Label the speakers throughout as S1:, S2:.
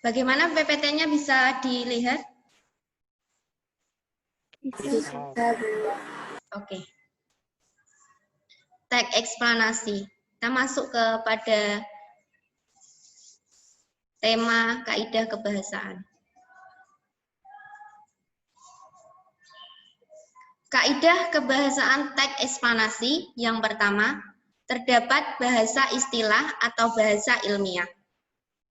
S1: Bagaimana PPT-nya bisa dilihat?
S2: Bisa.
S1: Oke. Teks eksplanasi. Kita masuk kepada tema kaidah kebahasaan. Kaidah kebahasaan teks eksplanasi yang pertama, terdapat bahasa istilah atau bahasa ilmiah.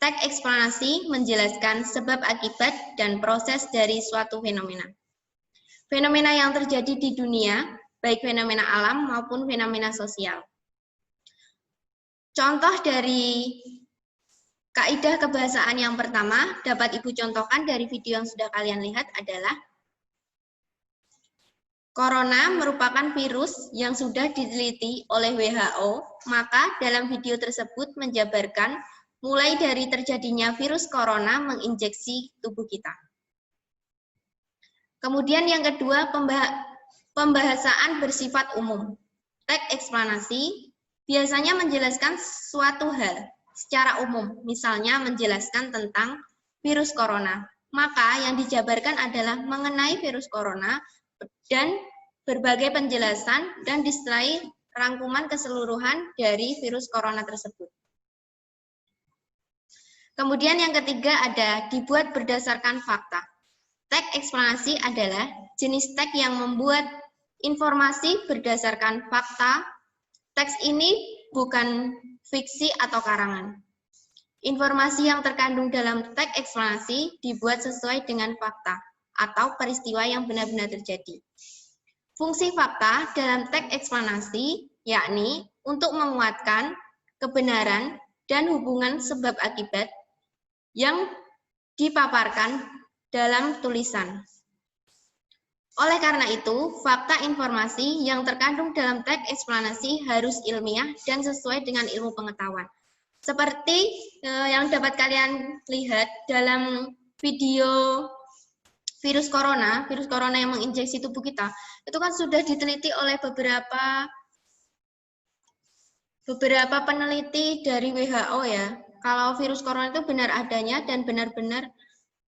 S1: Teks eksplanasi menjelaskan sebab akibat dan proses dari suatu fenomena. Fenomena yang terjadi di dunia, baik fenomena alam maupun fenomena sosial. Contoh dari kaidah kebahasaan yang pertama dapat Ibu contohkan dari video yang sudah kalian lihat adalah Corona merupakan virus yang sudah diteliti oleh WHO, maka dalam video tersebut menjabarkan mulai dari terjadinya virus corona menginjeksi tubuh kita. Kemudian yang kedua, pembahasan bersifat umum. Teks eksplanasi biasanya menjelaskan suatu hal secara umum, misalnya menjelaskan tentang virus corona. Maka yang dijabarkan adalah mengenai virus corona dan berbagai penjelasan dan disertai rangkuman keseluruhan dari virus corona tersebut. Kemudian yang ketiga ada dibuat berdasarkan fakta. Teks eksplanasi adalah jenis teks yang membuat informasi berdasarkan fakta. Teks ini bukan fiksi atau karangan. Informasi yang terkandung dalam teks eksplanasi dibuat sesuai dengan fakta atau peristiwa yang benar-benar terjadi. Fungsi fakta dalam teks eksplanasi yakni untuk menguatkan kebenaran dan hubungan sebab akibat yang dipaparkan dalam tulisan. Oleh karena itu, fakta informasi yang terkandung dalam teks eksplanasi harus ilmiah dan sesuai dengan ilmu pengetahuan. Seperti yang dapat kalian lihat dalam video virus corona yang menginjeksi tubuh kita, itu kan sudah diteliti oleh beberapa peneliti dari WHO ya. Kalau virus corona itu benar adanya dan benar-benar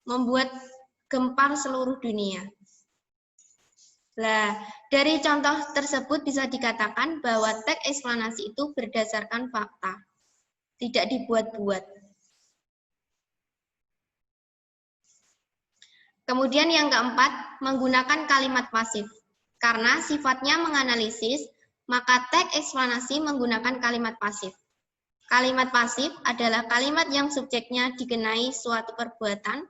S1: membuat gempar seluruh dunia. Nah, dari contoh tersebut bisa dikatakan bahwa teks eksplanasi itu berdasarkan fakta, tidak dibuat-buat. Kemudian yang keempat, menggunakan kalimat pasif. Karena sifatnya menganalisis, maka teks eksplanasi menggunakan kalimat pasif. Kalimat pasif adalah kalimat yang subjeknya dikenai suatu perbuatan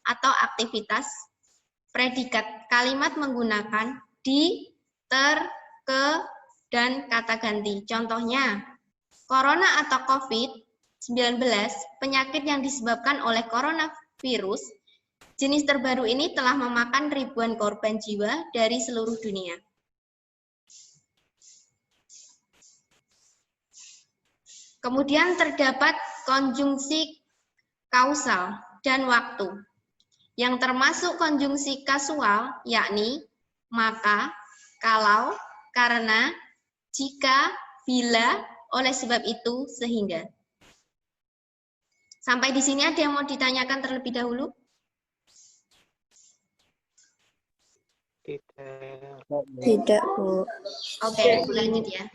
S1: atau aktivitas. Predikat kalimat menggunakan di, ter, ke, dan kata ganti. Contohnya, corona atau COVID-19, penyakit yang disebabkan oleh coronavirus, jenis terbaru ini telah memakan ribuan korban jiwa dari seluruh dunia. Kemudian terdapat konjungsi kausal dan waktu, yang termasuk konjungsi kasual, yakni maka, kalau, karena, jika, bila, oleh sebab itu, sehingga. Sampai di sini ada yang mau ditanyakan terlebih dahulu?
S2: Tidak, Bu.
S1: Oke, lanjut ya.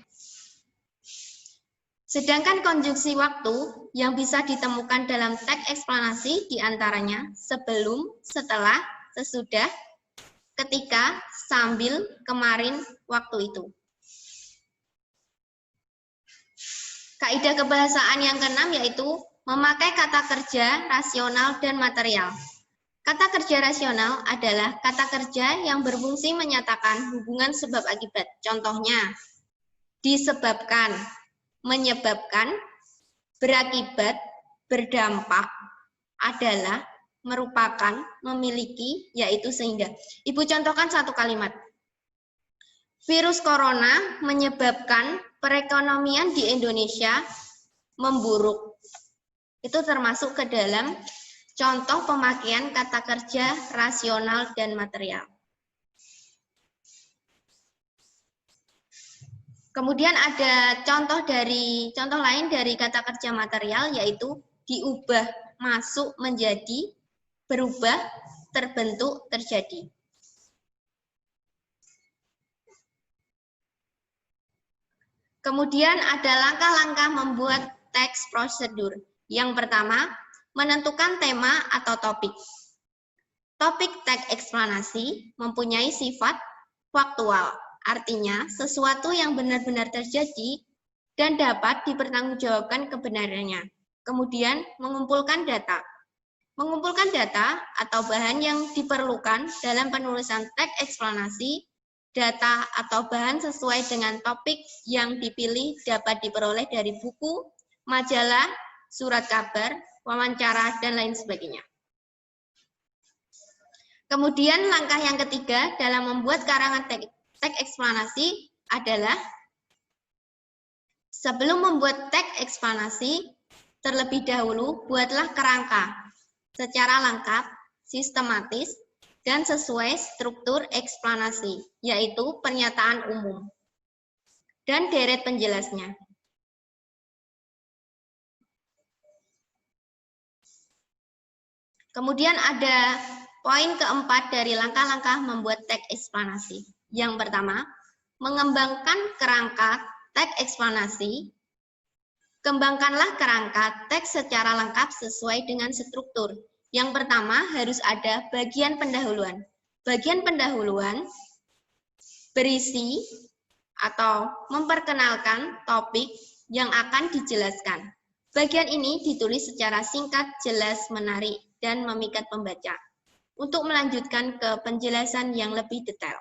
S1: Sedangkan konjungsi waktu yang bisa ditemukan dalam teks eksplanasi diantaranya sebelum, setelah, sesudah, ketika, sambil, kemarin, waktu itu. Kaidah kebahasaan yang keenam yaitu memakai kata kerja rasional dan material. Kata kerja rasional adalah kata kerja yang berfungsi menyatakan hubungan sebab akibat. Contohnya, disebabkan, menyebabkan, berakibat, berdampak, adalah, merupakan, memiliki, yaitu sehingga. Ibu contohkan satu kalimat. Virus corona menyebabkan perekonomian di Indonesia memburuk. Itu termasuk ke dalam contoh pemakaian kata kerja rasional dan material. Kemudian ada contoh lain dari kata kerja material yaitu diubah masuk, menjadi, berubah, terbentuk, terjadi. Kemudian ada langkah-langkah membuat teks prosedur. Yang pertama, menentukan tema atau topik. Topik teks eksplanasi mempunyai sifat faktual, artinya sesuatu yang benar-benar terjadi dan dapat dipertanggungjawabkan kebenarannya. Kemudian, mengumpulkan data. Mengumpulkan data atau bahan yang diperlukan dalam penulisan teks eksplanasi, data atau bahan sesuai dengan topik yang dipilih dapat diperoleh dari buku, majalah, surat kabar, wawancara, dan lain sebagainya. Kemudian langkah yang ketiga dalam membuat karangan teks eksplanasi adalah sebelum membuat teks eksplanasi, terlebih dahulu buatlah kerangka secara lengkap, sistematis, dan sesuai struktur eksplanasi, yaitu pernyataan umum dan deret penjelasnya. Kemudian ada poin keempat dari langkah-langkah membuat teks eksplanasi. Yang pertama, mengembangkan kerangka teks eksplanasi. Kembangkanlah kerangka teks secara lengkap sesuai dengan struktur. Yang pertama harus ada bagian pendahuluan. Bagian pendahuluan berisi atau memperkenalkan topik yang akan dijelaskan. Bagian ini ditulis secara singkat, jelas, menarik, dan memikat pembaca untuk melanjutkan ke penjelasan yang lebih detail.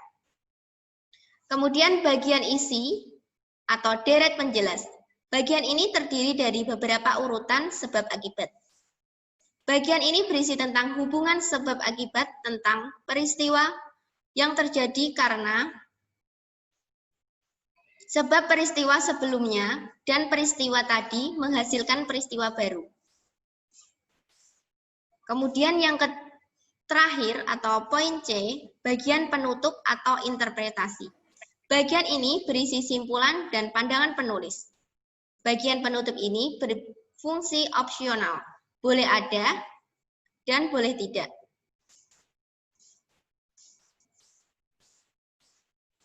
S1: Kemudian bagian isi atau deret penjelas. Bagian ini terdiri dari beberapa urutan sebab akibat. Bagian ini berisi tentang hubungan sebab akibat tentang peristiwa yang terjadi karena sebab peristiwa sebelumnya dan peristiwa tadi menghasilkan peristiwa baru. Kemudian yang terakhir atau poin C, bagian penutup atau interpretasi. Bagian ini berisi simpulan dan pandangan penulis. Bagian penutup ini berfungsi opsional, boleh ada dan boleh tidak.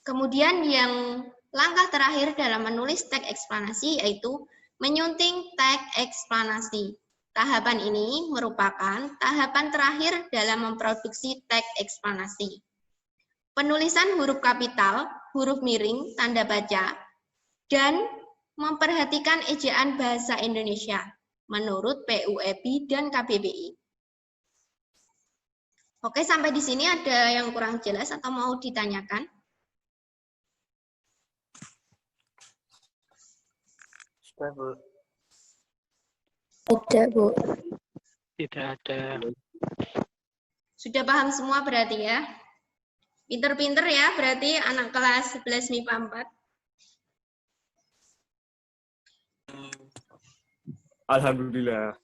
S1: Kemudian yang langkah terakhir dalam menulis teks eksplanasi yaitu menyunting teks eksplanasi. Tahapan ini merupakan tahapan terakhir dalam memproduksi teks eksplanasi. Penulisan huruf kapital, huruf miring, tanda baca, dan memperhatikan ejaan bahasa Indonesia menurut PUEB dan KBBI. Oke, sampai di sini ada yang kurang jelas atau mau ditanyakan?
S3: Sudah, Bu.
S2: Tidak, Bu.
S3: Tidak ada.
S1: Sudah paham semua berarti ya? Pinter-pinter ya berarti anak kelas 11 MIPA 4.
S4: Alhamdulillah.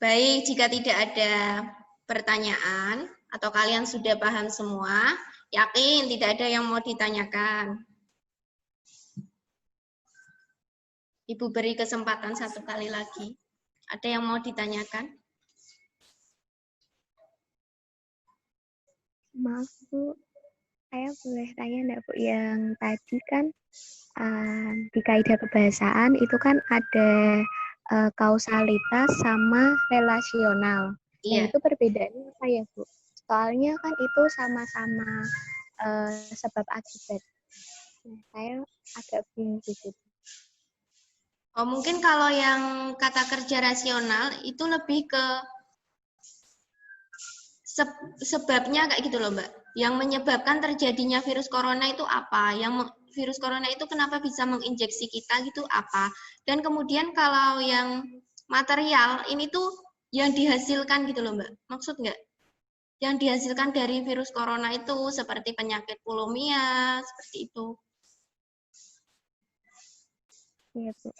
S1: Baik, jika tidak ada pertanyaan atau kalian sudah paham semua, yakin tidak ada yang mau ditanyakan. Ibu beri kesempatan satu kali lagi. Ada yang mau ditanyakan?
S2: Maaf, Bu. Saya boleh tanya enggak, Bu? Yang tadi kan di kaidah kebahasaan itu kan ada kausalitas sama relasional.
S1: Iya.
S2: Yang itu perbedaannya apa ya, Bu? Soalnya kan itu sama-sama sebab akibat. Nah, saya agak bingung di situ.
S1: Oh, mungkin kalau yang kata kerja rasional itu lebih ke sebabnya kayak gitu loh, Mbak. Yang menyebabkan terjadinya virus corona itu apa? Yang virus corona itu kenapa bisa menginjeksi kita gitu apa? Dan kemudian kalau yang material ini tuh yang dihasilkan gitu loh, Mbak. Maksud nggak? Yang dihasilkan dari virus corona itu seperti penyakit pulmia, seperti itu.
S2: Iya, Bu.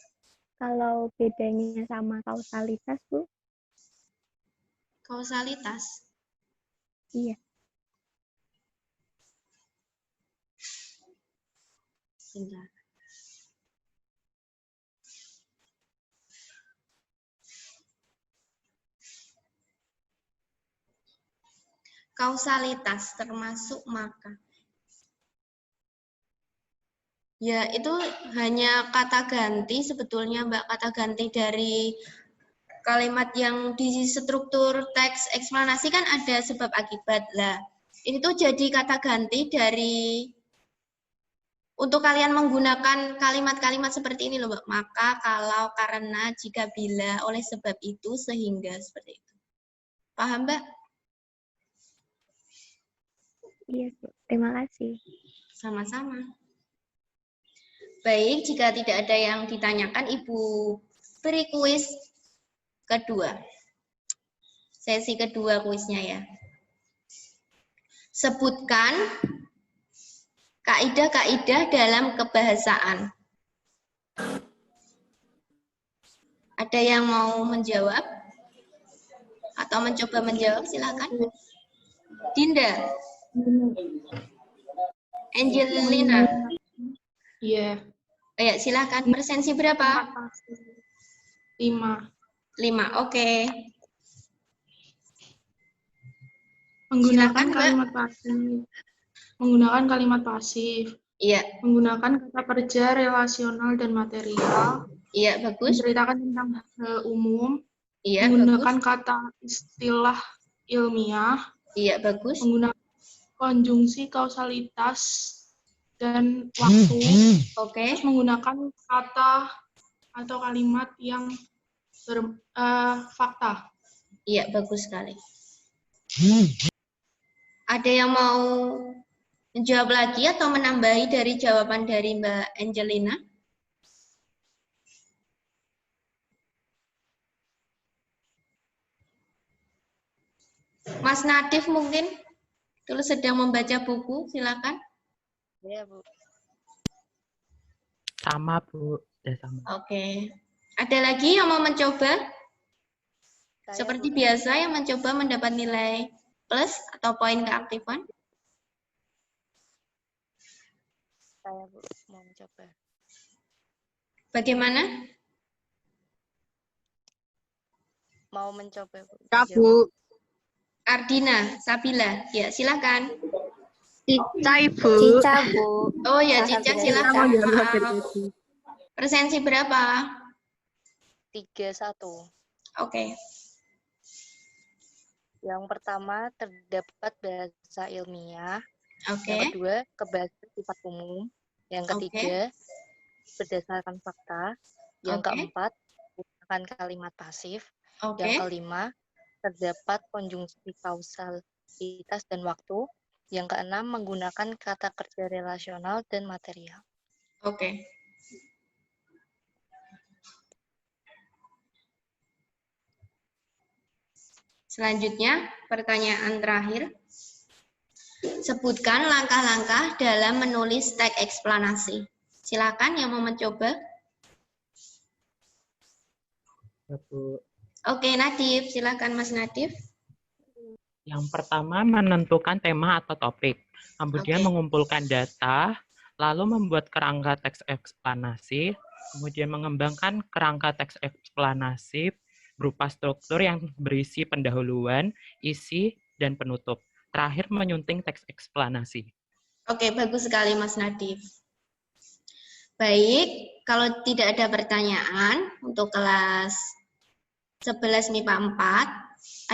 S2: Kalau bedanya sama kausalitas, Bu?
S1: Kausalitas.
S2: Iya.
S1: Bentar. Kausalitas termasuk maka. Ya, itu hanya kata ganti sebetulnya, Mbak. Kata ganti dari kalimat yang di struktur teks eksplanasi kan ada sebab akibat. Lah, ini tuh jadi kata ganti dari untuk kalian menggunakan kalimat-kalimat seperti ini loh, Mbak. Maka, kalau, karena, jika, bila, oleh sebab itu, sehingga, seperti itu. Paham, Mbak?
S2: Iya, Bu. Terima kasih.
S1: Sama-sama. Baik, jika tidak ada yang ditanyakan, Ibu beri kuis kedua. Sesi kedua kuisnya ya. Sebutkan kaidah-kaidah dalam kebahasaan. Ada yang mau menjawab? Atau mencoba menjawab? Silakan. Dinda. Angelina.
S5: Iya.
S1: Ya, silakan. Presensi berapa?
S5: 5.
S1: 5. Oke.
S5: Menggunakan
S1: Silakan, Mbak.
S5: kalimat pasif. Menggunakan kalimat pasif.
S1: Iya.
S5: Menggunakan kata kerja relasional dan material.
S1: Iya, bagus.
S5: Menceritakan tentang hal umum.
S1: Iya,
S5: Menggunakan
S1: bagus.
S5: kata istilah ilmiah.
S1: Iya, bagus.
S5: Menggunakan konjungsi kausalitas dan waktu.
S1: Oke.
S5: Terus menggunakan kata atau kalimat yang fakta.
S1: Iya, bagus sekali. Ada yang mau menjawab lagi atau menambahi dari jawaban dari Mbak Angelina? Mas Nadif mungkin dulu sedang membaca buku, silakan.
S6: Iya, Bu.
S3: Sama, Bu. Ya, sama.
S1: Oke. Ada lagi yang mau mencoba?
S6: Saya,
S1: Seperti
S6: Bu.
S1: biasa yang mencoba mendapat nilai plus atau poin keaktifan?
S6: Saya, Bu, mau mencoba.
S1: Bagaimana?
S6: Mau mencoba, Bu.
S5: Ya,
S6: Jawab.
S5: Bu.
S1: Ardina, Sabila, ya silakan.
S5: Cica, Ibu.
S2: Cica, Bu.
S1: Oh ya, Cica silakan. Maaf.
S5: Tadi.
S1: Presensi berapa?
S6: 3-1.
S1: Oke.
S6: Yang pertama, terdapat bahasa ilmiah.
S1: Oke.
S6: Yang kedua, kebahasaan sifat umum. Yang ketiga, berdasarkan fakta. Yang
S1: Oke.
S6: keempat, menggunakan kalimat pasif.
S1: Oke.
S6: Yang kelima, terdapat konjungsi kausalitas dan waktu. Yang keenam, menggunakan kata kerja relasional dan material.
S1: Oke. Selanjutnya, pertanyaan terakhir. Sebutkan langkah-langkah dalam menulis teks eksplanasi. Silakan yang mau mencoba.
S3: Ya, Bu.
S1: Oke, Nadif. Silakan Mas Nadif.
S3: Yang pertama, menentukan tema atau topik. Kemudian
S1: Oke.
S3: mengumpulkan data, lalu membuat kerangka teks eksplanasi, kemudian mengembangkan kerangka teks eksplanasi berupa struktur yang berisi pendahuluan, isi, dan penutup. Terakhir, menyunting teks eksplanasi.
S1: Oke, bagus sekali Mas Nadif. Baik, kalau tidak ada pertanyaan untuk kelas 11 MIPA 4,